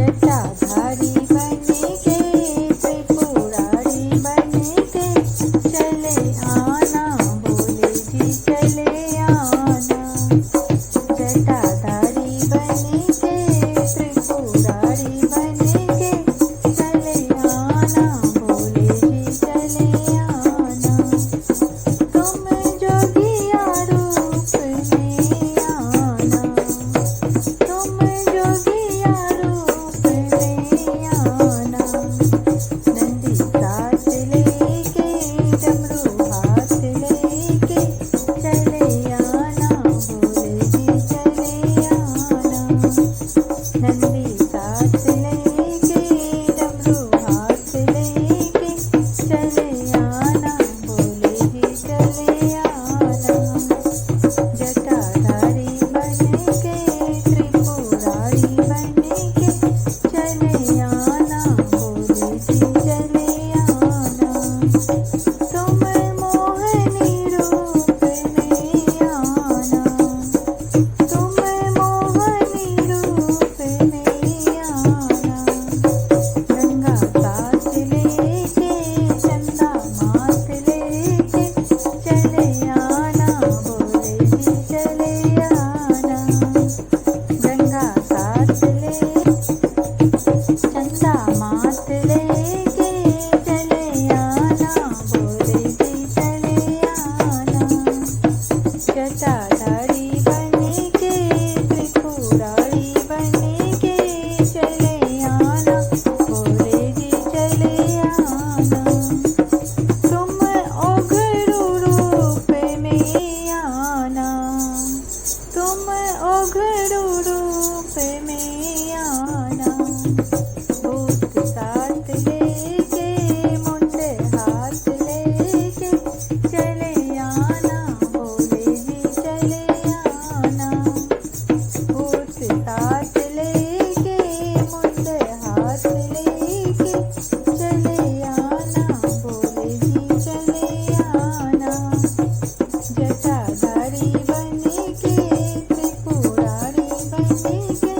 जटाधारी बन के त्रिपुरारी बन के चले आना, भोले जी चले आना। जटाधारी बन के त्रिपुरारी बन के चले आना, भोले जी चले आना। तुम जोगिया रूप में आना, तुम जोगिया रूप में आना। नंदी साथ लेके डमरू हाथ लेके चले आना, भोले जी चले आना। नंदी साथ लेके डमरू हाथ लेके चले आना, भोले जी चले आना। जटाधारी बन के त्रिपुरारी बन के चले आना, भोले जी चले आना। तुम मोहनी रूप में आना, तुम मोहनी रूप में आना। गंगा साथ लेके चंदा माथ लेके चले आना, भोले जी चले आना। गंगा साथ ले चंदा माथ लेके चले आना, भोले जी चले आना। जटाधारी बन के त्रिपुरारी बन के चले आना, भोले जी चले आना। तुम ओघरू रूप में आना, तुम ओघरू रूप में आना। भूत साथ लेके मुंड हाथ लेके चले आना, भोले जी चले आना। भूत साथ लेके मुंड हाथ लेके चले आना, भोले जी चले आना। जटाधारी बन के त्रिपुरारी बन के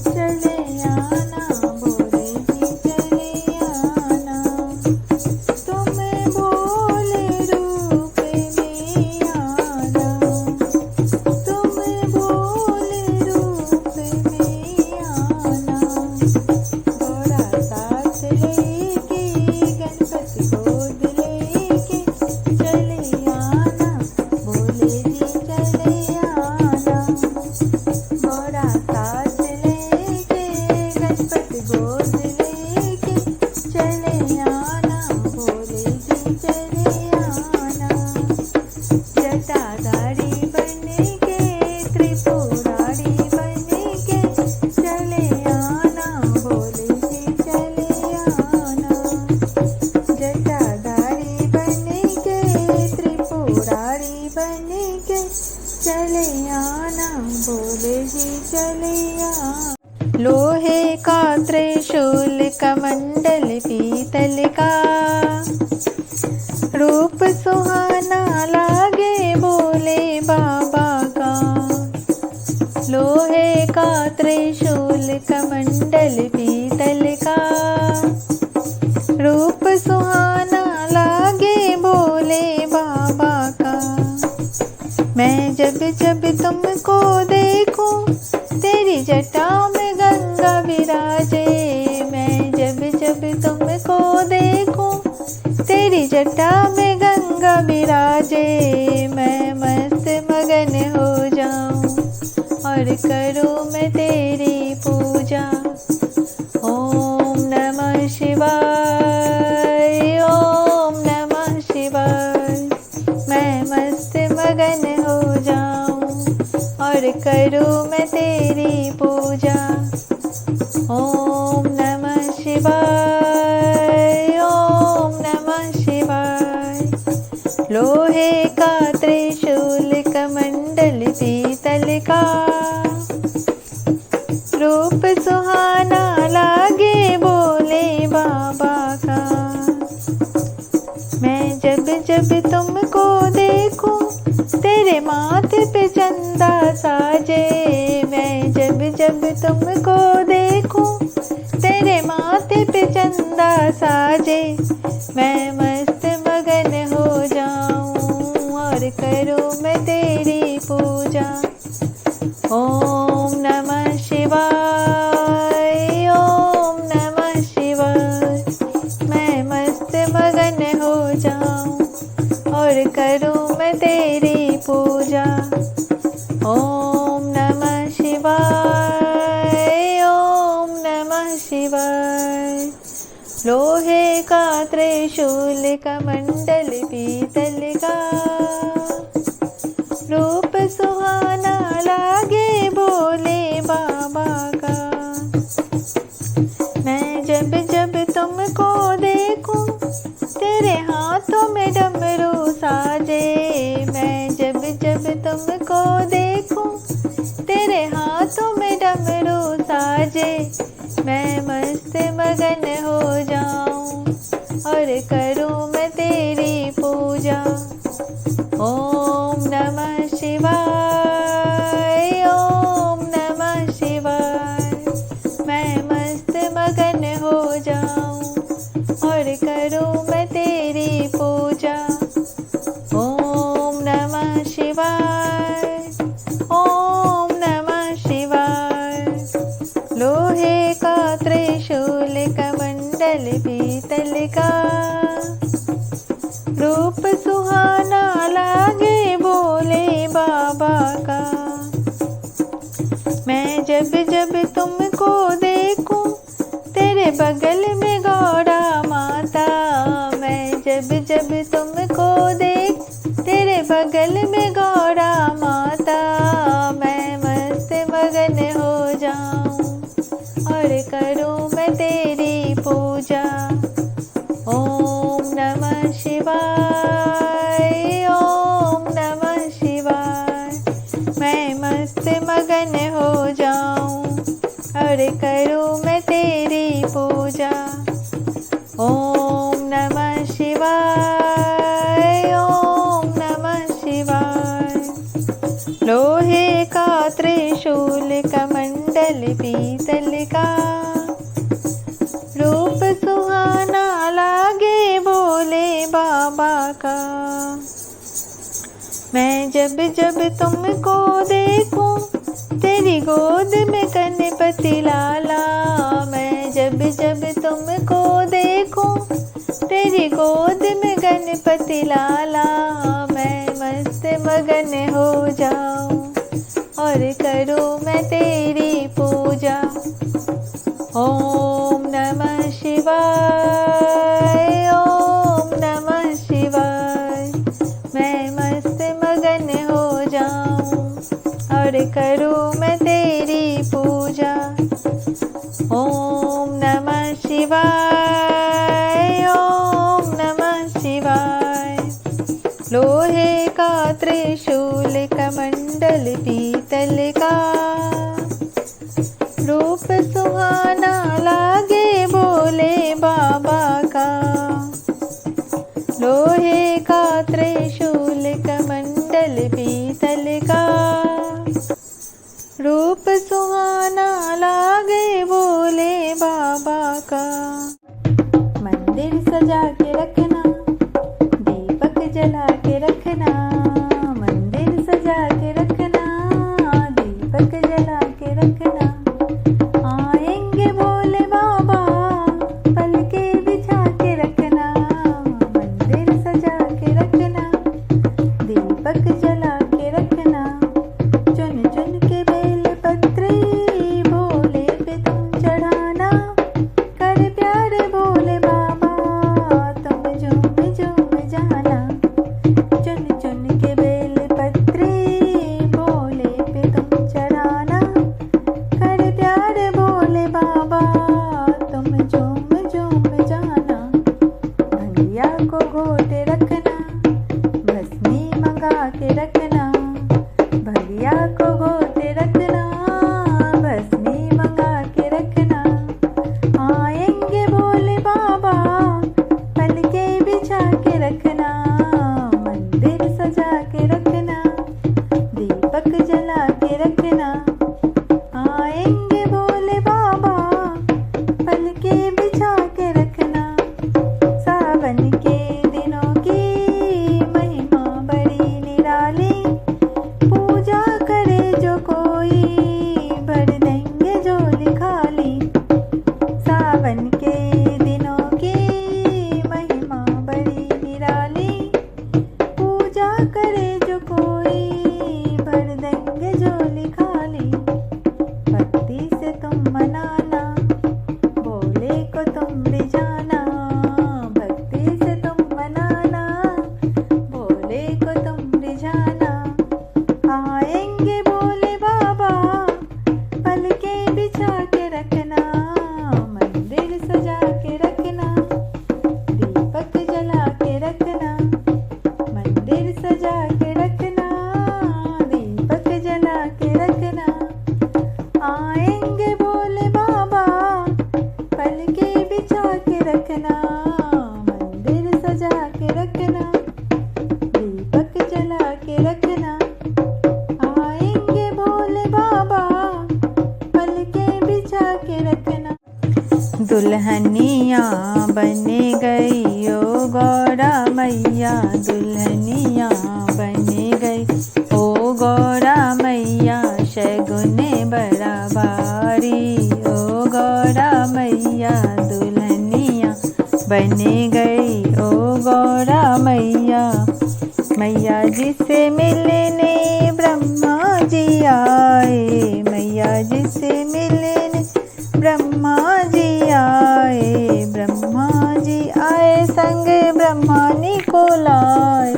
चले आना, भोले जी चले आना। तुम भोले रूप में आना, तुम भोले रूप में आना। घोड़ा साथ लेके गणपति गोद लेके चले आना, भोले जी चले आना। घोड़ा साथ लेके गणपति गोद लेके चले आना, भोले जी चले आना। जटाधारी बन के त्रिपुरारी बन के चले आना, भोले जी चले आना। जटाधारी बन के त्रिपुरारी बन के चले आना, भोले जी चले आना। लोहे का त्रिशूल कमंडल पीतल का, रूप सुहाना लागे भोले बाबा का। लोहे का त्रिशूल कमंडल पीतल का, रूप सुहाना लागे भोले बाबा का। मैं जब जब तुमको देखूं, तेरी जटा में गंगा विराजे। मैं जब जब तुमको देखूं, तेरी जटा में गंगा विराजे। मैं मस्त मगन हो जाऊं और करूं मैं तेरी पूजा। ओम नमः शिवाय, ओम नमः शिवाय। मैं मस्त मगन हो जाऊं और करूं मैं तेरी पूजा। ओम नमः शिवाय, ओम नमः शिवाय। लोहे का त्रिशूल कमंडल पीतल का, रूप सुहाना लागे भोले बाबा का। मैं जब जब तुमको देखूं, तेरे माथे पे चंदा साजे। मैं जब जब तुमको देखूं, साजे, मैं मस्त मगन हो जाऊं और करूं मैं तेरी पूजा। ओम नमः शिवाय, ओम नमः शिवाय, मैं मस्त मगन हो जाऊं और करूं मैं तेरी पूजा। ओम नमः शिवाय, ओम नमः शिवाय, लोहे का त्रिशूल कमंडल पीतल का, रूप सुहाना लागे भोले बाबा का। मैं जब जब तुमको देखूं, तेरे हाथों में डमरू साजे, मैं जब जब तुमको देखूं, तेरे हाथों में डमरू साजे, मैं मस्त मगन हो जाऊं और करूं मैं तेरी पूजा। ओम नमः शिवाय, ओम नमः शिवाय, मैं मस्त मगन हो जाऊं और करूं मैं तेरी पूजा। ओम नमः शिवाय, ओम नमः शिवाय, लोहे का त्रिशूल कमंडल पीतल का, रूप सुहाना लागे भोले बाबा का। मैं जब जब तुमको देखूं, तेरे बगल में गौड़ा माता, मैं जब जब तुमको देख, तेरे बगल में गौड़ा माता, मैं मस्त मगन हो जाऊं और करूं मैं तेरी पूजा। ओम नमः शिवाय, ओम नमः शिवाय, मैं मस्त मगन हो जाऊं और करूं मैं तेरी पूजा। ओम नमः शिवाय, ओम नमः शिवाय, लोहे का त्रिशूल कमंडल पीतल का, रूप सुहाना लागे भोले बाबा का। मैं जब जब तुमको देखूं, तेरी गोद में गणपति लाला, मैं जब जब तुमको देखूं, तेरी गोद में गणपति लाला, मैं मस्त मगन हो जाऊं और करूं मैं तेरी पूजा। ओम नमः शिवाय, ओम नमः शिवाय, मैं मस्त मगन हो जाऊं और करूं मैं तेरी पूजा। ओम नमः शिवाय, ओम नमः शिवाय, लोहे का त्रिशूल कमंडल पीतल का, रूप सुहाना लागे भोले बाबा का। लोहे का त्रिशूल कमंडल पीतल का, रूप सुहाना लागे भोले बाबा का। मंदिर सजा के रखना, दीपक जला के रखना, मंदिर सजा के रखना, दीपक जला के रखना। आएंगे भोले बाबा, पलके बिछा के रखना, मंदिर सजा के रखना, दीपक जला के रखना। चुन चुन के बेल पत्री भोले पे तुम चढ़ाना, कर प्यार भोले बाबा तुम झूम झूम जाना। चुन चुन के बेल पत्री भोले पे तुम चढ़ाना, कर प्यार भोले बाबा तुम पलके बिछा के रखना, मंदिर सजा के रखना, दीपक जला के रखना, आएंगे भोले बाबा, पलके बिछा के रखना। दुल्हनिया बने गई ओ गौरा मैया, दुल्हनिया बने गई ओ गौरा मैया, शगुन बड़ा भारी ओ गौरा मैया, दुल्हनिया बने गई ओ गौरा मैया। मैया जी से मिलने ब्रह्मा जी आए, मैया जी से मिलने ब्रह्मा जी आए, ब्रह्मा जी आए संग ब्रह्मानी को लाए,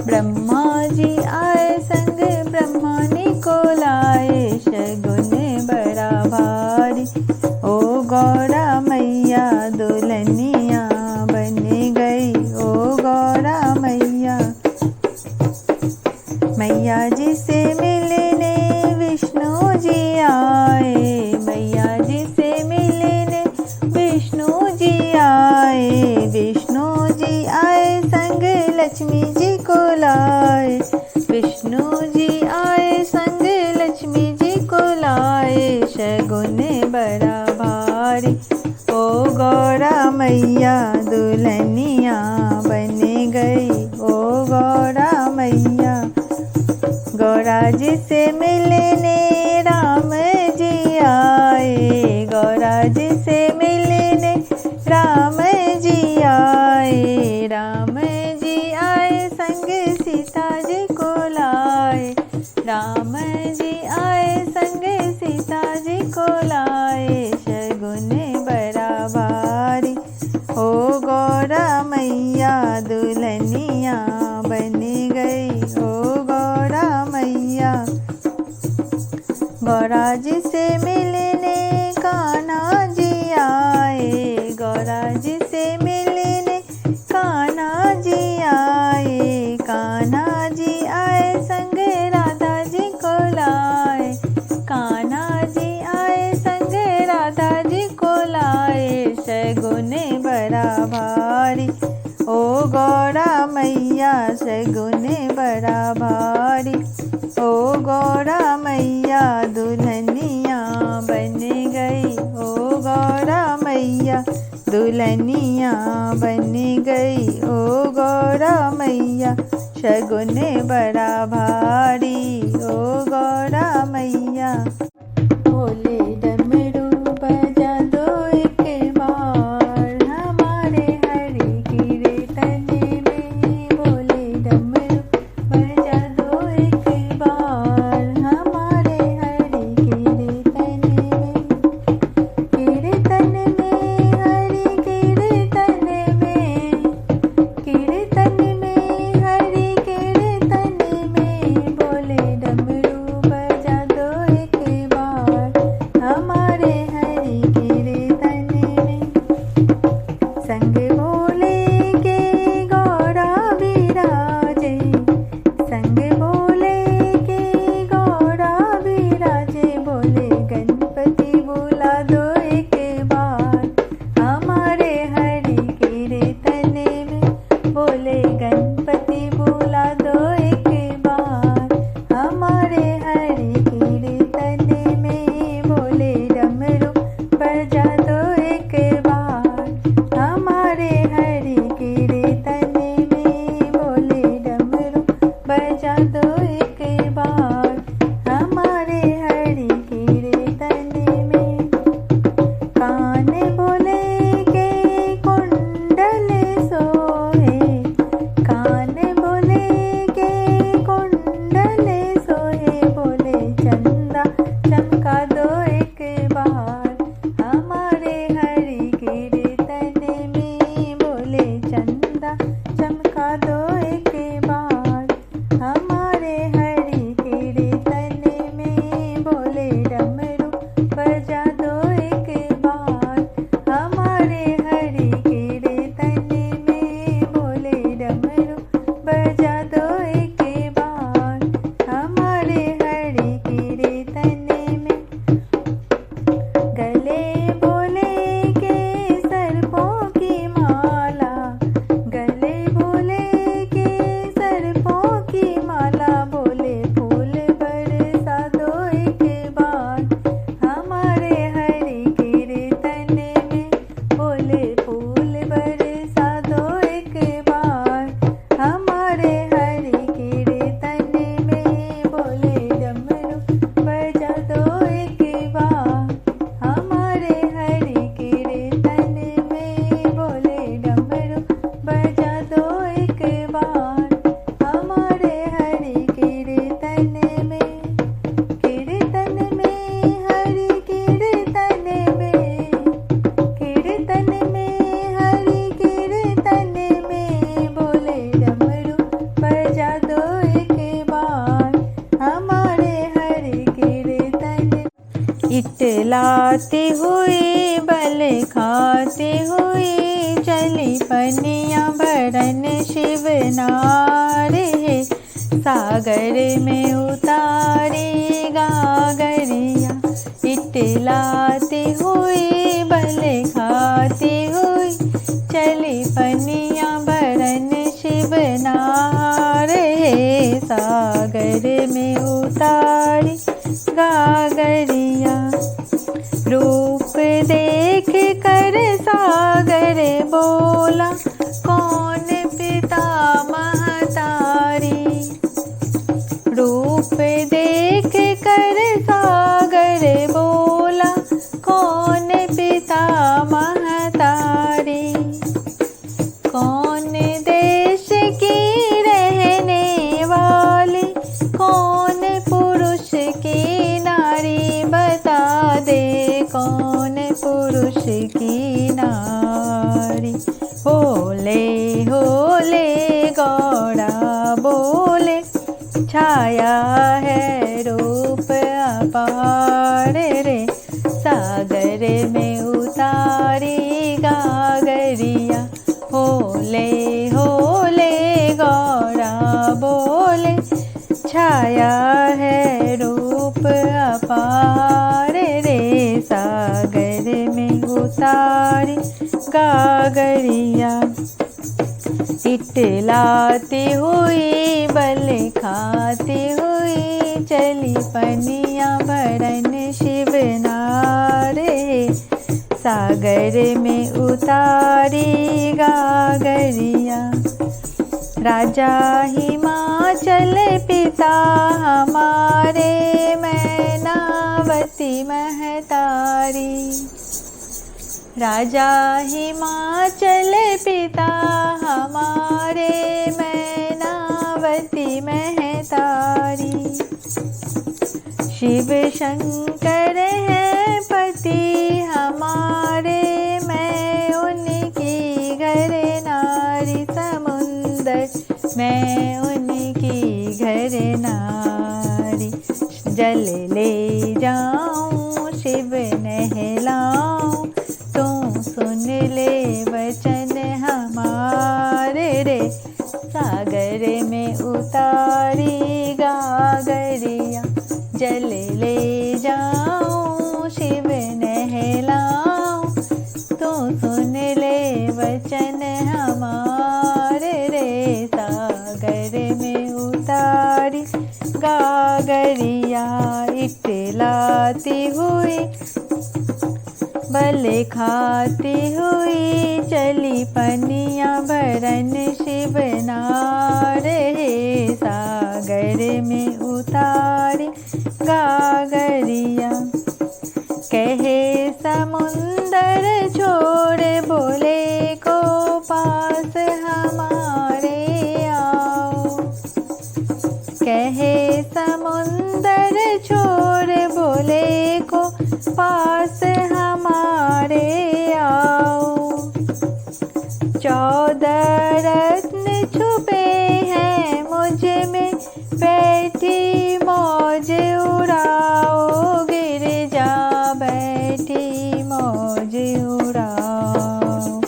ब्रह्मा जी आए संग ब्रह्मानी को लाए, शगुन बड़ा भारी ओ गौरा मैया, दुल्हनिया बने गई ओ गौरा मैया। मैया जी से मिलने विष्णु जी आए, मैया जी से मिलने विष्णु जी आए, विष्णु जी आए संग लक्ष्मी जी को लाए, विष्णु जी आए संग लक्ष्मी जी को लाए, शगुन बड़ा भारी ओ गौरा मैया, दुल्हनिया बने गई ओ गौरा मैया। गौरा जी से मिलने राम जी आए, गौरा जी से मिलने राम जी आए, राम जी आए संग सीता जी को लाए, राम जी आए संग सीता जी को लाए, शगुन बड़ा भारी ओ गौरा मैया, दुल्हनिया बनी गई ओ गौरा मैया। गौरा जी से मिलने कान्हा जी आए, गौरा जी से मिलने कान्हा जी आए, कान्हा जी आए संग राधा जी को लाए, कान्हा जी आए संग राधा जी को लाए, शगुन बड़ा भारी ओ गौरा मैया, शगुन बड़ा भारी ओ गौरा मैया, दुल्हनिया बन गई ओ गौरा मैया, दुल्हनिया बन गई ओ गौरा मैया, शगुन बड़ा भारी ओ गौरा मैया। भोले डमरू बजा दो एक बार, हमारे हरि कीर्तन में, भोले डमरू बजा दो एक बार, हमारे हरि कीर्तन में, कीर्तन में हरि कीर्तन में, कीर्तन में हरि कीर्तन में, भोले डमरू बजा दो एक लाती हुई बल खाती हुई चली पनिया भरन शिव नारे। सागर में उतारी गागरिया इटलाती हुई बल खाती हुई चली पनिया भरन शिव नारे। सागर में उतारी गागरिया रूप देख कर सागर बोला कौन पिता महतारी। रूप देख कर सागर बोला कौन पिता महतारी। कौन देश की रहने वाली कौन पुरुष की नारी बता दे कौन पुरुष की नारी। होले होले गौड़ा बोले छाया है रूप अपार रे। सागर में उतारी गागरिया होले होले गौड़ा बोले छाया है रूप अपार रे। सागर में उतारी गागरिया इटलाती हुई बल खाती हुई चली पनिया भरन शिव नारे। सागर में उतारी गागरिया राजा हिमाचल पिता हमारे मैनावती महतारी। राजा हिमाचल पिता हमारे मैनावती महतारी। शिव शंकर है पति हमारे मैं उनकी घर नारी। समुंदर मैं उनकी घर नारी। जल ले जाऊं शिव नहलाऊं तू सुन ले वचन हमारे रे। सागर में उतारी गागरिया जल ले जाऊं शिव नहलाऊं तू सुन ले वचन हमारे रे। सागर में उतारी गागरिया इटलाती हुई बल खाती हुई चली पनिया भरन शिव नारे। सागर में उतारी गागरिया कहे समुंदर छोड़ बोले को पास हमारे आओ। कहे समुंदर छोड़ बोले को पास हमारे आओ। 14 रत्न छुपे हैं मुझ में बैठी मौज उड़ाओ। गिरजा बैठी मौज उड़ाओ।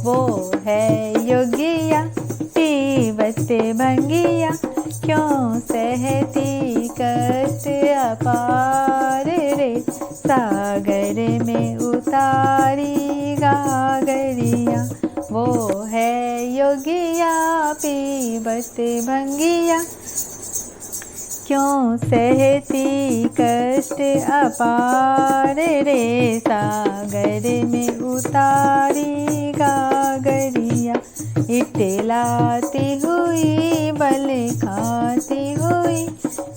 वो है योगिया पीवत भंगिया क्यों सहती कष्ट अपार रे। सागर में उतारी गागरिया वो है योगिया पीवत भंगिया क्यों सहती कष्ट अपार रे। सागर में उतारी गागरिया इटलाती हुई बल खाती हुई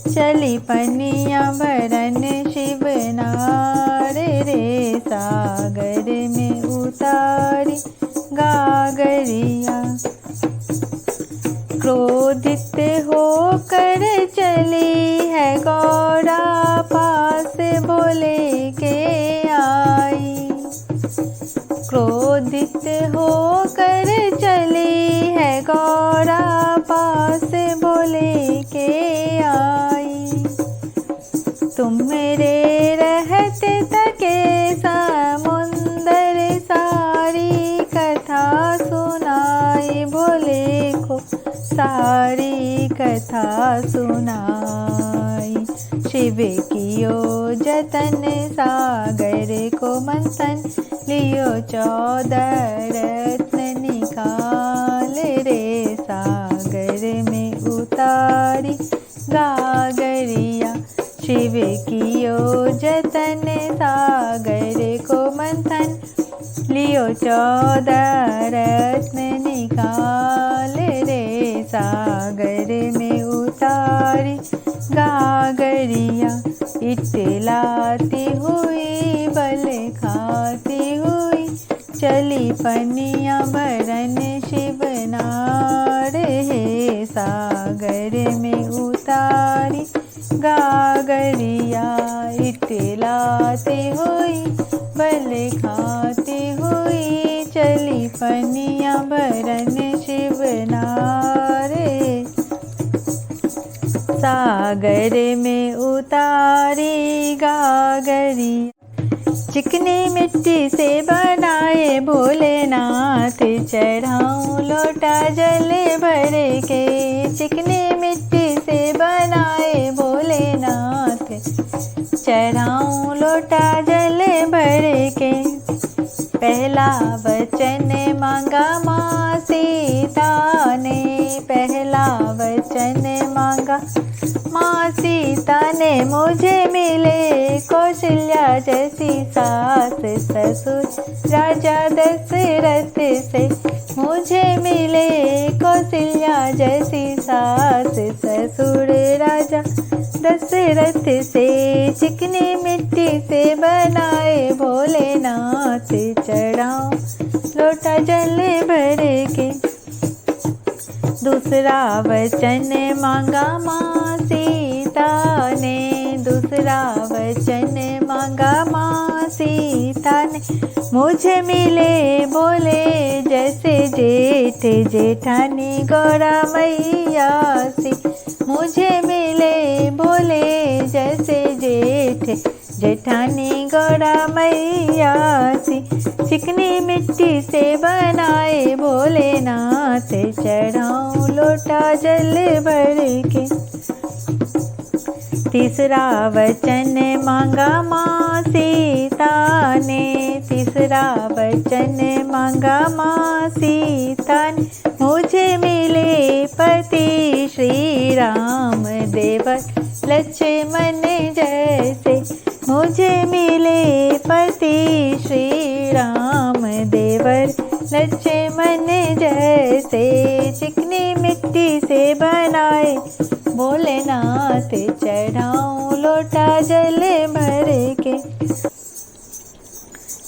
चली पनिया भरन शिव नारे रे। सागर में उतारी गागरिया क्रोधित होकर चली है गौड़ा पास बोले के आई। क्रोधित होकर चली है गौड़ा पास बोले के आई। तुम मेरे रहते तके सारी कथा सुनाई, भोले को सारी कथा सुनाई। शिव कियो जतन सागर को मंथन, लियो 14 रत्न निकाल रे, सागर में उतारी गागरिया। शिव कियो जतन सागर को मंथन, लियो 14 रत्न निकाल रे, सागर में उतारी गागरिया। इटलाती हुई बल खाती हुई, चली पनिया भरन शिव नार हे, सागर में उतारी गागरिया। इटलाती हुई बल खाती हुई, चली पनिया भरन शिव नार हे, सागर में उतारी गागरिया। चिकनी मिट्टी से बनाए भोलेनाथ, चढ़ाऊं लोटा जल भर के। चिकनी मिट्टी से बनाए भोलेनाथ, चढ़ाऊं लोटा जल भर के। पहला वचन मांगा माँ सीता ने, पहला वचन मांगा माँ सीता ने, मुझे मिले कौशल्या जैसी सास ससुर राजा दशरथ से। मुझे मिले कौशल्या जैसी सास ससुर राजा दशरथ से। चिकनी मिट्टी से बनाए भोलेनाथ, चढ़ाऊं लोटा जल भर के। दूसरा वचन मांगा माँ सीता ने, दूसरा वचन मांगा माँ सीता ने, मुझे मिले बोले जैसे जेठ जेठानी गौरा मैया सी। मुझे मिले बोले जैसे जेठ जेठानी गौरा मैया सी। चिकनी मिट्टी से बनाए भोलेनाथ, चढ़ाऊं लोटा जल भर के। तीसरा वचन मांगा माँ सीता ने, तीसरा वचन मांगा माँ सीता ने, मुझे मिले पति श्री राम देवर लक्ष्मण जैसे। मुझे मिले पति श्री राम देवर लक्ष्मण जैसे। चिकनी मिट्टी से बनाए भोलेनाथ, चढ़ाऊं लोटा जल भर के।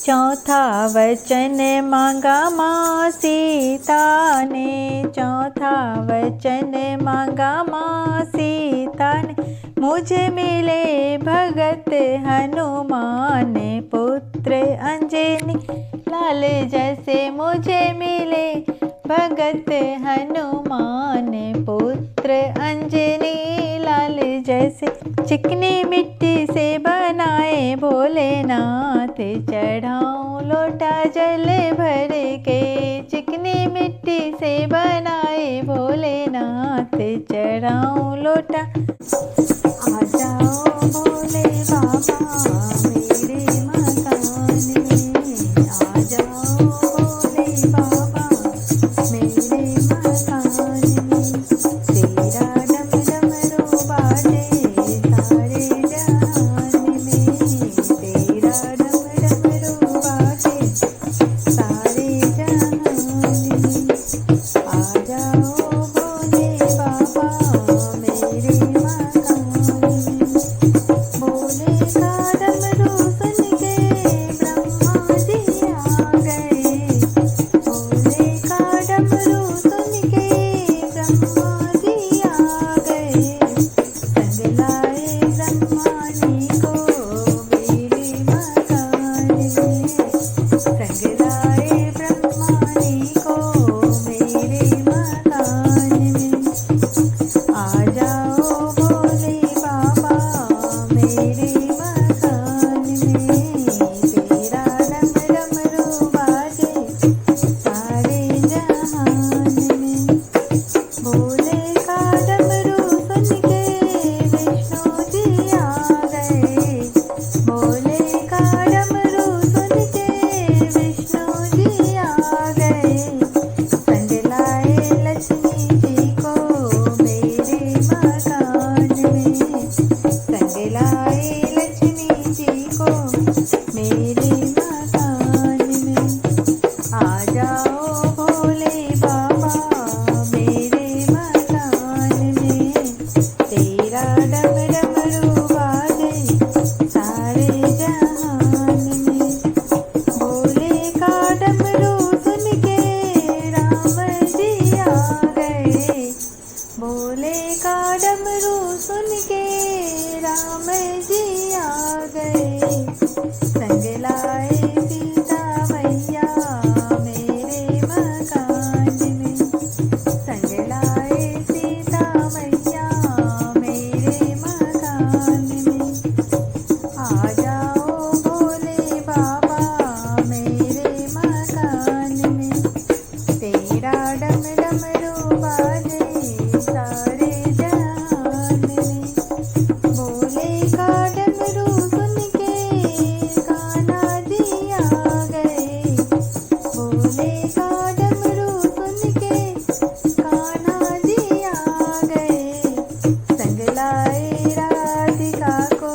चौथा वचन मांगा माँ सीता ने, चौथा वचन मांगा माँ सीता ने, मुझे मिले भगत हनुमान पुत्र अंजनी लाल जैसे। मुझे मिले भगत हनुमान पुत्र अंजनी लाल जैसे। चिकनी मिट्टी से बनाए भोलेनाथ, चढ़ाऊं लोटा जल भर के। चिकनी मिट्टी से बनाए भोलेनाथ, चढ़ाऊं लोटा। आ जाओ भोले बाबा मेरे मकान में, आ जाओ भोले बाबा मेरे मकान में। तेरा डम डमरू बाजे सारे जहान में, तेरा डम डमरू बाजे सारे जहान में। आ जाओ भोले बाबा मेरे मकान में, भोले का डमरू डमरू सुन के राम जी आ गए। भोले का डमरू सुन के राम जी आ गए। संग लाए सीता मैया मेरे मकान में। संग लाए सीता मैया मेरे मकान में। आ जाओ भोले बाबा मेरे मकान में। तेरा डम डमरू बाजे सारे जहान में। भोले का डमरू सुन के कान्हा जी आ गए। भोले का डमरू सुन के कान्हा जी आ गए। संग लाए राधिका को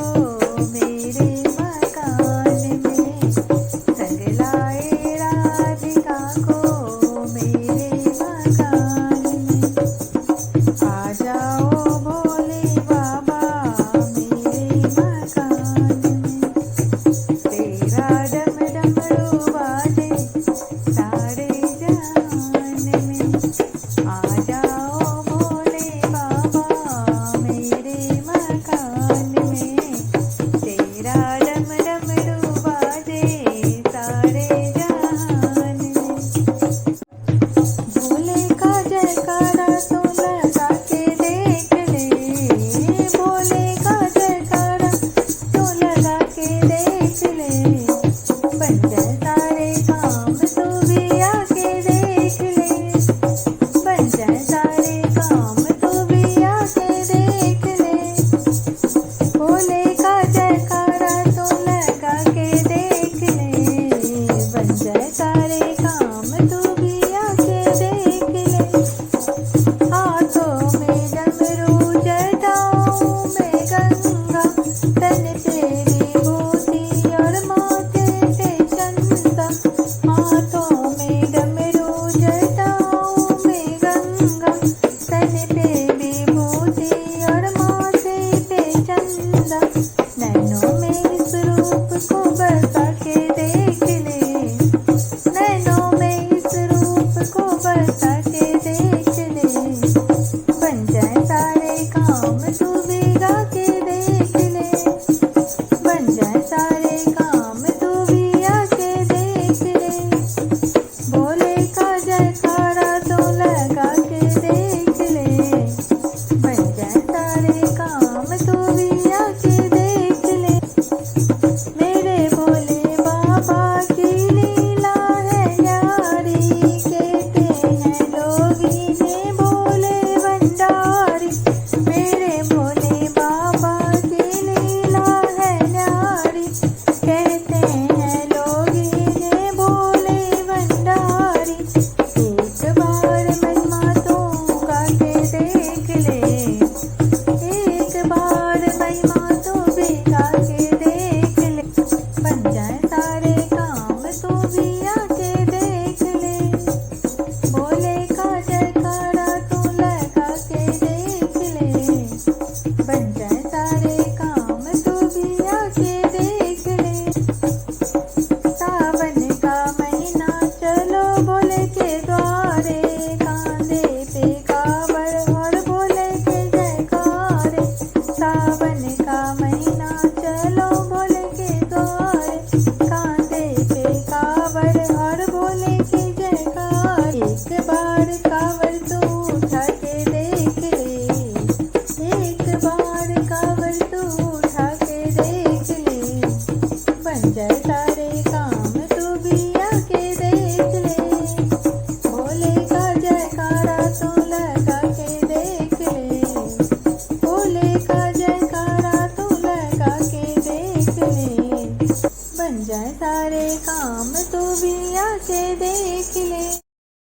मेरे मकान में। संग लाए राधिका को मेरे मकान में। आ जाओ भोले बाबा मेरे मकान में। तेरा डम डमरू बाजे सारे जहान में। आ जाओ भोले बाबा मेरे मकान में। तेरा डम डमरू बाजे सारे जहान में। भोले का जयकारा तो लगा के देख ले। भोले का जयकारा तो लगा के देख ले। बन जाए सारे काम तू भी आके देख ले। बन जाए सारे काम तू भी आके देख ले। भोले का जयकारा तो लगा के देख ले। बन जाए सारे काम तू भी आके देख ले। हाथों में डमरू जटाओं में गंगा। तन पे विभूति और माथे पे चंदा। हाथों में डमरू जटाओं में गंगा। तन पे विभूति और माथे पे चंदा। नैनों में इस रूप को बसा के देख ले। नैनों में इस रूप को बसा के देख ले। बन जाए सारे काम तू भी गा के देख ले। बन जाए सारे काम तू भी आके देख ले। भोले का जयकारा तो लगा के देख ले। बन जाए सारे काम तू भी आके देख ले। मेरे भोले बाबा की लीला है न्यारी। कहते हैं लोग इन्हें भोले भंडारी। मेरे भोले बाबा की लीला है न्यारी। कहते हैं लोग इन्हें भोले भंडारी। एक बार महिमा तो गा के देख ले। एक बार महिमा तो भी गा के देख ले। बन जाए सारे काम तू भी आके देख ले। भोले का जयकारा तो लगा के देख ले। बन जाए सारे काम तू भी आके देख ले। सावन का महीना चलो भोले के द्वारे। कांधे पे कावड़ और भोले के जयकारे। सावन का महीना चलो भोले के द्वारे। कांधे पे कावड़ और भोले के जयकारे। एक बार कावड़ तू उठा के देख ले। एक बार कावड़ तू उठा के देख ले। बन जाए सारे काम तू भी आके देख ले। भोले का जयकारा तो लगा के देख ले। भोले का जयकारा तो लगा के देख ले। बन जाए सारे काम तू भी आके देख ले।